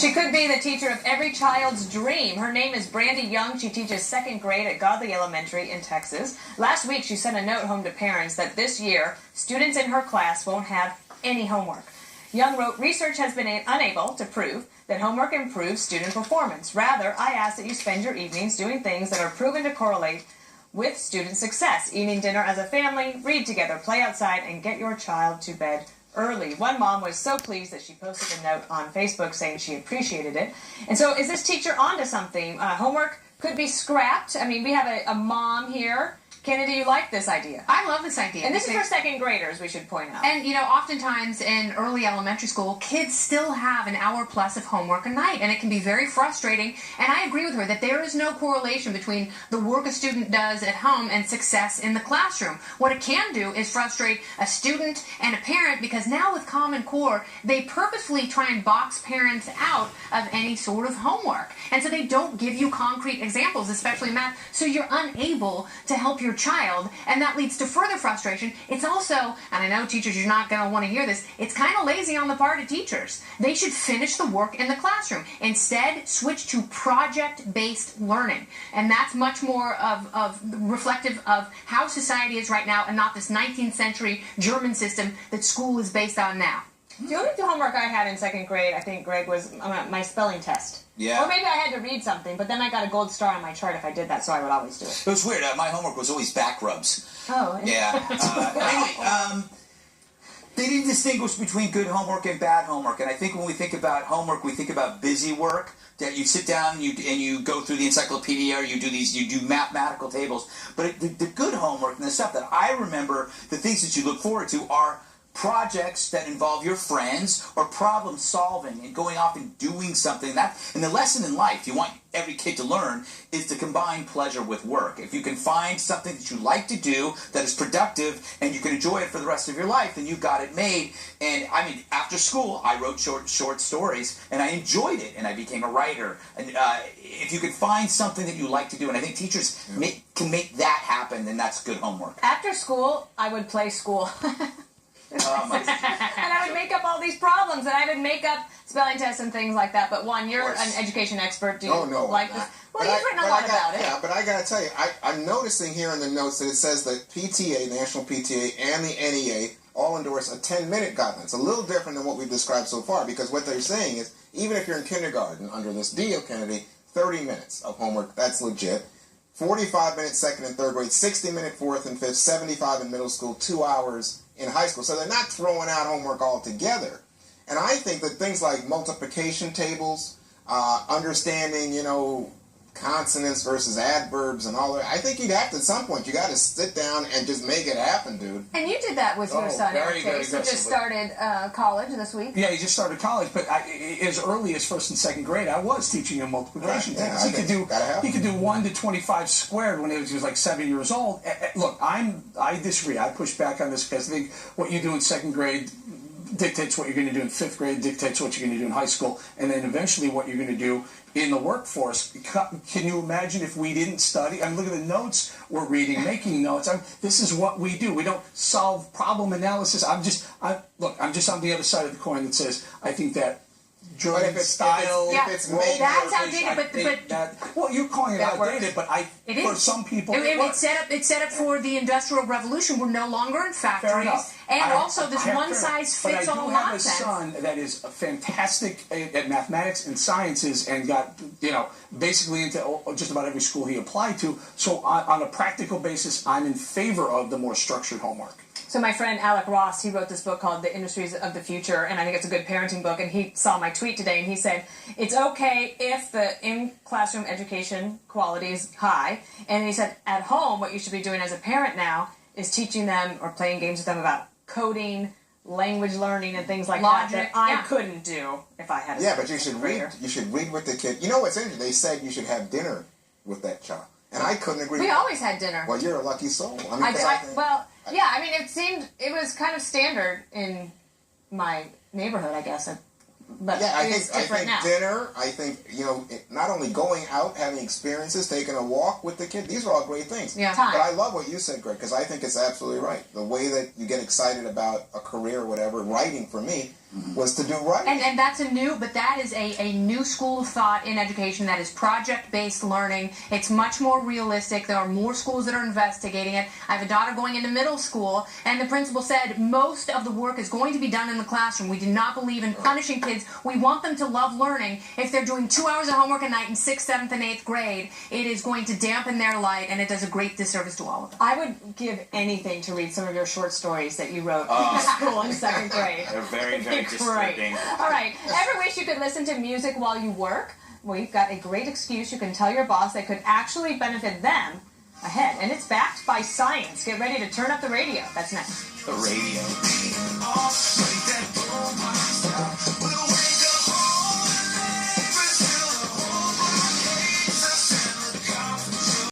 She could be the teacher of every child's dream. Her name is Brandy Young. She teaches second grade at Godley Elementary in Texas. Last week, she sent a note home to parents that this year, students in her class won't have any homework. Young wrote, "Research has been unable to prove that homework improves student performance. Rather, I ask that you spend your evenings doing things that are proven to correlate with student success. Eating dinner as a family, read together, play outside, and get your child to bed early." One mom was so pleased that she posted a note on Facebook saying she appreciated it. And so is this teacher onto something? Homework could be scrapped. I mean, we have a mom here. Kennedy, you like this idea? I love this idea. And this is for second graders, we should point out. And, you know, oftentimes in early elementary school, kids still have an hour plus of homework a night, and it can be very frustrating. And I agree with her that there is no correlation between the work a student does at home and success in the classroom. What it can do is frustrate a student and a parent, because now with Common Core, they purposefully try and box parents out of any sort of homework. And so they don't give you concrete examples, especially math, so you're unable to help your child, and that leads to further frustration. It's also, and I know teachers, you're not going to want to hear this, it's kind of lazy on the part of teachers. They should finish the work in the classroom. Instead, switch to project-based learning, and that's much more of reflective of how society is right now, and not this 19th century German system that school is based on now. The only homework I had in second grade, I think, Greg, was my spelling test. Yeah. Or maybe I had to read something, but then I got a gold star on my chart if I did that, so I would always do it. It was weird. My homework was always back rubs. Oh. Yeah. Anyway, they didn't distinguish between good homework and bad homework. And I think when we think about homework, we think about busy work. That you sit down and you go through the encyclopedia, or you do mathematical tables. But the good homework and the stuff that I remember, the things that you look forward to are projects that involve your friends, or problem solving and going off and doing something. And the lesson in life you want every kid to learn is to combine pleasure with work. If you can find something that you like to do that is productive and you can enjoy it for the rest of your life, then you've got it made. And I mean, after school, I wrote short stories, and I enjoyed it, and I became a writer. And if you can find something that you like to do, and I think teachers can make that happen, then that's good homework. After school, I would play school. And I would make up all these problems, and I would make up spelling tests and things like that. But Juan, you're an education expert. Do you like this? Well, you've written a lot about it. Yeah, but I got to tell you, I'm noticing here in the notes that it says that PTA, National PTA, and the NEA all endorse a 10-minute guideline. It's a little different than what we've described so far, because what they're saying is, even if you're in kindergarten, under this deal, Kennedy, 30 minutes of homework, that's legit. 45 minutes second and third grade, 60-minute fourth and fifth, 75 in middle school, 2 hours in high school. So they're not throwing out homework altogether. And I think that things like multiplication tables, understanding, you know, consonants versus adverbs and all that, I think you'd have to, at some point, you got to sit down and just make it happen, dude. And you did that with your son, Eric Chase, who just started college this week. Yeah, he just started college, but as early as first and second grade, I was teaching him multiplication tables. He could do 1 to 25 squared when he was like 7 years old. Look, I disagree. I push back on this because I think what you do in second grade dictates what you're going to do in fifth grade, dictates what you're going to do in high school, and then eventually what you're going to do in the workforce. Can you imagine if we didn't study? I mean, look at the notes we're reading, making notes. This is what we do. We don't solve problem analysis. I'm just on the other side of the coin that says, I think that German style. That's outdated, but well, you're calling it outdated, but for some people, it's set up for the Industrial Revolution. We're no longer in factories, and also this one-size-fits-all nonsense. But I do have a son that is fantastic at mathematics and sciences, and got basically into just about every school he applied to. So on a practical basis, I'm in favor of the more structured homework. So my friend Alec Ross, he wrote this book called The Industries of the Future, and I think it's a good parenting book, and he saw my tweet today, and he said, it's okay if the in-classroom education quality is high, and he said, at home, what you should be doing as a parent now is teaching them or playing games with them about coding, language learning, and things like that I couldn't do if I had a but you should read with the kid. You know what's interesting? They said you should have dinner with that child. And I couldn't agree. We always had dinner. Well, you're a lucky soul. It was kind of standard in my neighborhood, I guess. But I think dinner, not only going out, having experiences, taking a walk with the kid, these are all great things. Yeah. But I love what you said, Greg, because I think it's absolutely right. The way that you get excited about a career or whatever, writing for me, was to do right. And that's that is a new school of thought in education that is project-based learning. It's much more realistic. There are more schools that are investigating it. I have a daughter going into middle school, and the principal said most of the work is going to be done in the classroom. We do not believe in punishing kids. We want them to love learning. If they're doing 2 hours of homework a night in 6th, 7th, and 8th grade, it is going to dampen their light, and it does a great disservice to all of them. I would give anything to read some of your short stories that you wrote in school in 2nd grade. They're very, very disturbing. All right. Ever wish you could listen to music while you work? Well, you've got a great excuse. You can tell your boss that could actually benefit them ahead. And it's backed by science. Get ready to turn up the radio. That's next. The radio.